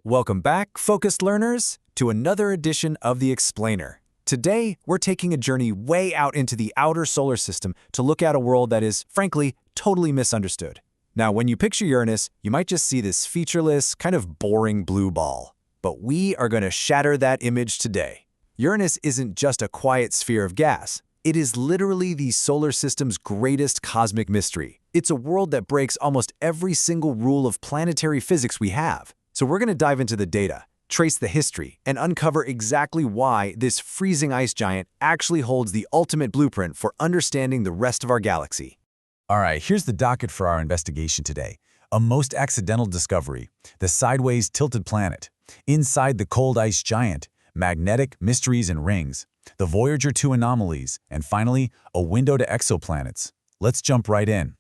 Welcome back, focused learners, to another edition of The Explainer. Today, we're taking a journey way out into the outer solar system to look at a world that is, frankly, totally misunderstood. Now, when you picture Uranus, you might just see this featureless, kind of boring blue ball. But we are going to shatter that image today. Uranus isn't just a quiet sphere of gas. It is literally the solar system's greatest cosmic mystery. It's a world that breaks almost every single rule of planetary physics we have. So we're going to dive into the data, trace the history, and uncover exactly why this freezing ice giant actually holds the ultimate blueprint for understanding the rest of our galaxy. All right, here's the docket for our investigation today. A most accidental discovery, the sideways tilted planet. Inside the cold ice giant, magnetic mysteries and rings, the Voyager 2 anomalies, and finally, a window to exoplanets. Let's jump right in.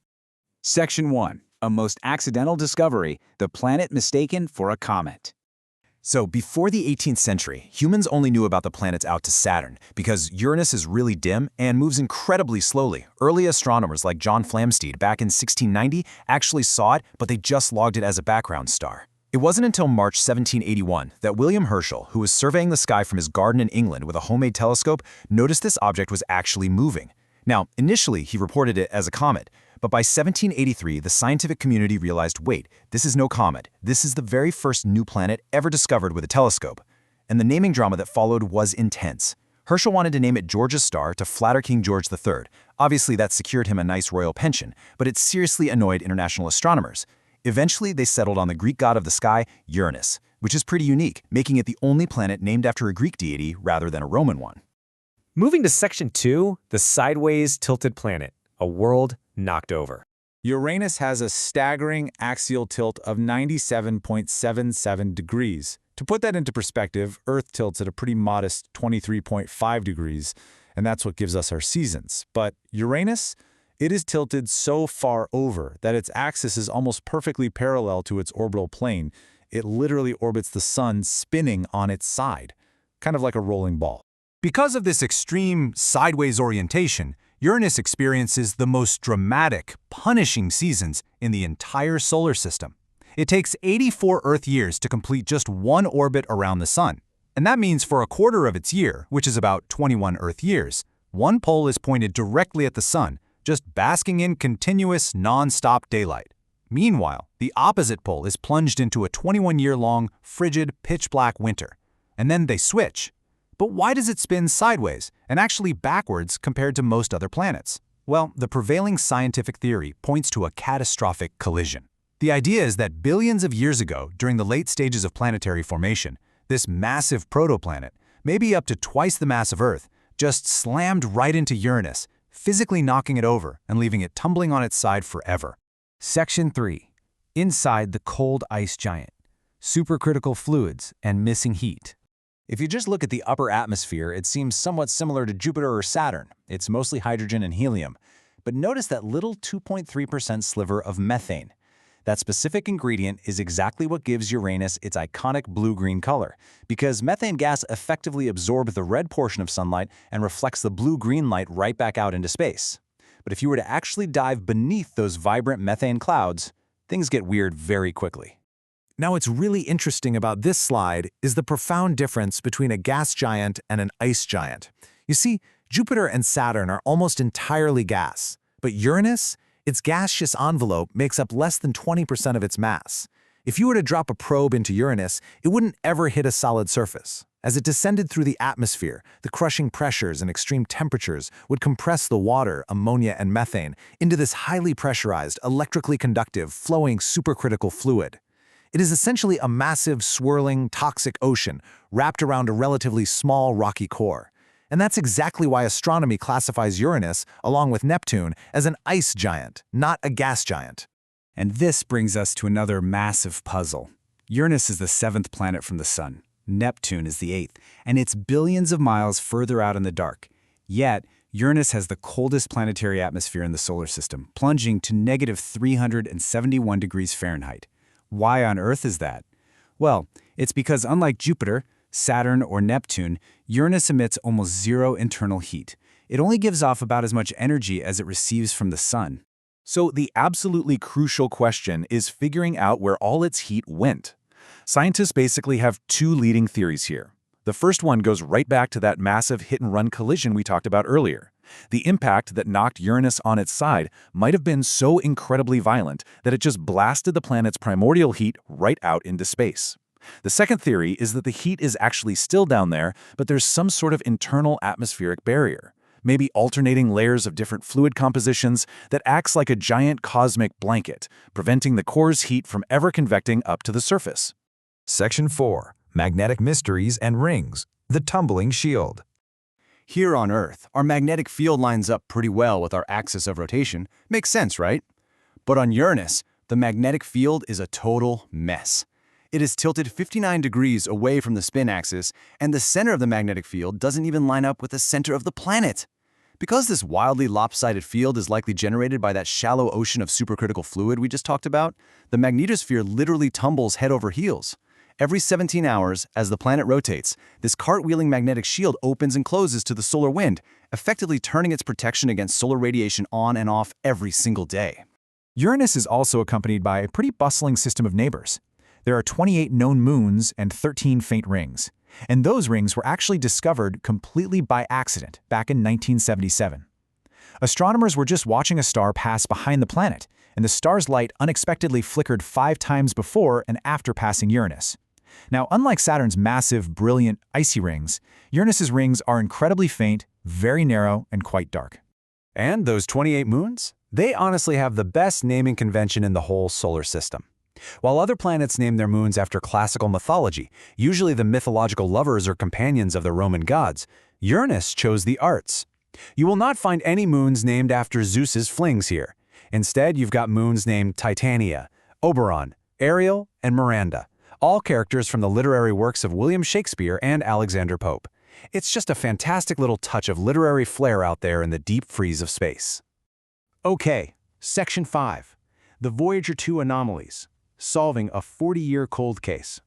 Section 1. A most accidental discovery, the planet mistaken for a comet. So before the 18th century, humans only knew about the planets out to Saturn because Uranus is really dim and moves incredibly slowly. Early astronomers like John Flamsteed back in 1690 actually saw it, but they just logged it as a background star. It wasn't until March 1781 that William Herschel, who was surveying the sky from his garden in England with a homemade telescope, noticed this object was actually moving. Now, initially, he reported it as a comet, but by 1783, the scientific community realized, wait, this is no comet. This is the very first new planet ever discovered with a telescope. And the naming drama that followed was intense. Herschel wanted to name it George's star to flatter King George III. Obviously, that secured him a nice royal pension, but it seriously annoyed international astronomers. Eventually, they settled on the Greek god of the sky, Uranus, which is pretty unique, making it the only planet named after a Greek deity rather than a Roman one. Moving to Section 2, the sideways tilted planet, a world knocked over. Uranus has a staggering axial tilt of 97.77 degrees. To put that into perspective, Earth tilts at a pretty modest 23.5 degrees, and that's what gives us our seasons. But Uranus? It is tilted so far over that its axis is almost perfectly parallel to its orbital plane. It literally orbits the sun spinning on its side, kind of like a rolling ball. Because of this extreme sideways orientation, Uranus experiences the most dramatic, punishing seasons in the entire solar system. It takes 84 Earth years to complete just one orbit around the sun. And that means for a quarter of its year, which is about 21 Earth years, one pole is pointed directly at the sun, just basking in continuous, non-stop daylight. Meanwhile, the opposite pole is plunged into a 21-year-long, frigid, pitch-black winter. And then they switch. But why does it spin sideways, and actually backwards compared to most other planets? Well, the prevailing scientific theory points to a catastrophic collision. The idea is that billions of years ago, during the late stages of planetary formation, this massive protoplanet, maybe up to twice the mass of Earth, just slammed right into Uranus, physically knocking it over and leaving it tumbling on its side forever. Section 3. Inside the cold ice giant. Supercritical fluids and missing heat. If you just look at the upper atmosphere, it seems somewhat similar to Jupiter or Saturn. It's mostly hydrogen and helium. But notice that little 2.3% sliver of methane. That specific ingredient is exactly what gives Uranus its iconic blue-green color, because methane gas effectively absorbs the red portion of sunlight and reflects the blue-green light right back out into space. But if you were to actually dive beneath those vibrant methane clouds, things get weird very quickly. Now, what's really interesting about this slide is the profound difference between a gas giant and an ice giant. You see, Jupiter and Saturn are almost entirely gas, but Uranus, its gaseous envelope makes up less than 20% of its mass. If you were to drop a probe into Uranus, it wouldn't ever hit a solid surface. As it descended through the atmosphere, the crushing pressures and extreme temperatures would compress the water, ammonia, and methane into this highly pressurized, electrically conductive, flowing supercritical fluid. It is essentially a massive, swirling, toxic ocean wrapped around a relatively small, rocky core. And that's exactly why astronomy classifies Uranus, along with Neptune, as an ice giant, not a gas giant. And this brings us to another massive puzzle. Uranus is the 7th planet from the Sun. Neptune is the 8th, and it's billions of miles further out in the dark. Yet, Uranus has the coldest planetary atmosphere in the solar system, plunging to negative 371 degrees Fahrenheit. Why on Earth is that? Well, it's because unlike Jupiter, Saturn, or Neptune, Uranus emits almost zero internal heat. It only gives off about as much energy as it receives from the sun. So the absolutely crucial question is figuring out where all its heat went. Scientists basically have two leading theories here. The first one goes right back to that massive hit-and-run collision we talked about earlier. The impact that knocked Uranus on its side might have been so incredibly violent that it just blasted the planet's primordial heat right out into space. The second theory is that the heat is actually still down there, but there's some sort of internal atmospheric barrier, maybe alternating layers of different fluid compositions that acts like a giant cosmic blanket, preventing the core's heat from ever convecting up to the surface. Section 4. Magnetic Mysteries and Rings. The Tumbling Shield. Here on Earth, our magnetic field lines up pretty well with our axis of rotation. Makes sense, right? But on Uranus, the magnetic field is a total mess. It is tilted 59 degrees away from the spin axis, and the center of the magnetic field doesn't even line up with the center of the planet. Because this wildly lopsided field is likely generated by that shallow ocean of supercritical fluid we just talked about, the magnetosphere literally tumbles head over heels. Every 17 hours, as the planet rotates, this cartwheeling magnetic shield opens and closes to the solar wind, effectively turning its protection against solar radiation on and off every single day. Uranus is also accompanied by a pretty bustling system of neighbors. There are 28 known moons and 13 faint rings, and those rings were actually discovered completely by accident back in 1977. Astronomers were just watching a star pass behind the planet, and the star's light unexpectedly flickered 5 times before and after passing Uranus. Now, unlike Saturn's massive, brilliant, icy rings, Uranus's rings are incredibly faint, very narrow, and quite dark. And those 28 moons? They honestly have the best naming convention in the whole solar system. While other planets name their moons after classical mythology, usually the mythological lovers or companions of the Roman gods, Uranus chose the arts. You will not find any moons named after Zeus's flings here. Instead, you've got moons named Titania, Oberon, Ariel, and Miranda, all characters from the literary works of William Shakespeare and Alexander Pope. It's just a fantastic little touch of literary flair out there in the deep freeze of space. Okay, Section 5. The Voyager 2 Anomalies. Solving a 40-year cold case.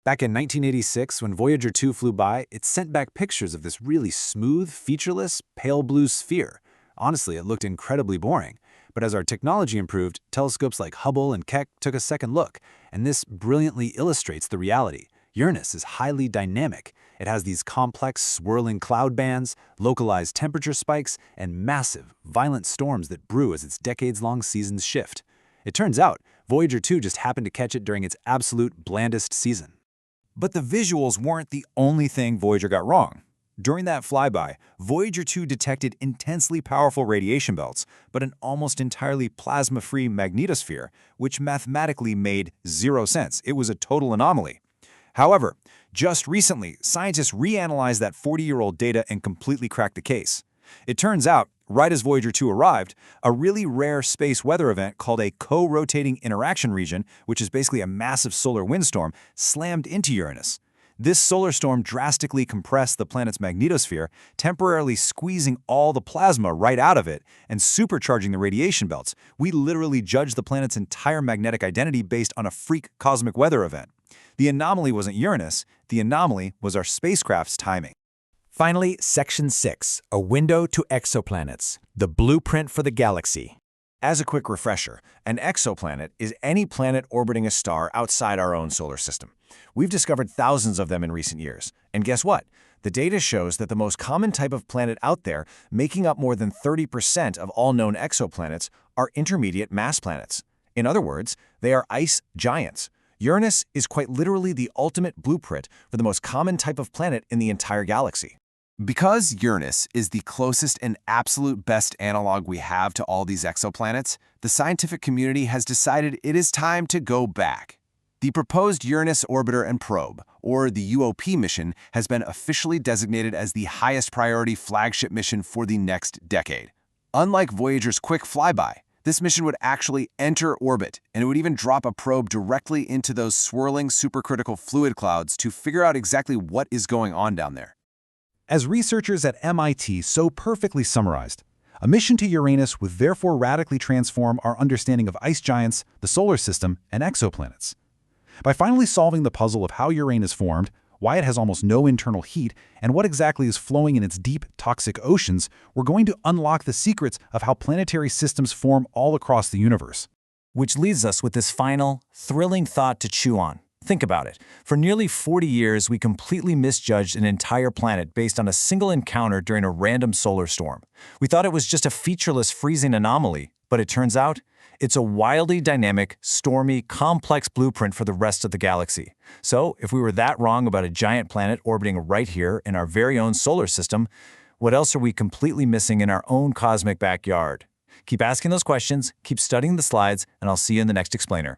Back in 1986, when Voyager 2 flew by, it sent back pictures of this really smooth, featureless, pale blue sphere. Honestly, it looked incredibly boring. But as our technology improved, telescopes like Hubble and Keck took a second look, and this brilliantly illustrates the reality. Uranus is highly dynamic. It has these complex, swirling cloud bands, localized temperature spikes, and massive, violent storms that brew as its decades-long seasons shift. It turns out, Voyager 2 just happened to catch it during its absolute blandest season. But the visuals weren't the only thing Voyager got wrong. During that flyby, Voyager 2 detected intensely powerful radiation belts, but an almost entirely plasma-free magnetosphere, which mathematically made zero sense. It was a total anomaly. However, just recently, scientists reanalyzed that 40-year-old data and completely cracked the case. It turns out, right as Voyager 2 arrived, a really rare space weather event called a co-rotating interaction region, which is basically a massive solar windstorm, slammed into Uranus. This solar storm drastically compressed the planet's magnetosphere, temporarily squeezing all the plasma right out of it and supercharging the radiation belts. We literally judged the planet's entire magnetic identity based on a freak cosmic weather event. The anomaly wasn't Uranus, the anomaly was our spacecraft's timing. Finally, Section 6. A Window to Exoplanets. The Blueprint for the Galaxy. As a quick refresher, an exoplanet is any planet orbiting a star outside our own solar system. We've discovered thousands of them in recent years. And guess what? The data shows that the most common type of planet out there, making up more than 30% of all known exoplanets, are intermediate mass planets. In other words, they are ice giants. Uranus is quite literally the ultimate blueprint for the most common type of planet in the entire galaxy. Because Uranus is the closest and absolute best analog we have to all these exoplanets, the scientific community has decided it is time to go back. The proposed Uranus Orbiter and Probe, or the UOP mission, has been officially designated as the highest priority flagship mission for the next decade. Unlike Voyager's quick flyby, this mission would actually enter orbit, and it would even drop a probe directly into those swirling supercritical fluid clouds to figure out exactly what is going on down there. As researchers at MIT so perfectly summarized, a mission to Uranus would therefore radically transform our understanding of ice giants, the solar system, and exoplanets. By finally solving the puzzle of how Uranus formed, why it has almost no internal heat, and what exactly is flowing in its deep, toxic oceans, we're going to unlock the secrets of how planetary systems form all across the universe. Which leaves us with this final, thrilling thought to chew on. Think about it. For nearly 40 years, we completely misjudged an entire planet based on a single encounter during a random solar storm. We thought it was just a featureless freezing anomaly, but it turns out it's a wildly dynamic, stormy, complex blueprint for the rest of the galaxy. So, if we were that wrong about a giant planet orbiting right here in our very own solar system, what else are we completely missing in our own cosmic backyard? Keep asking those questions, keep studying the slides, and I'll see you in the next explainer.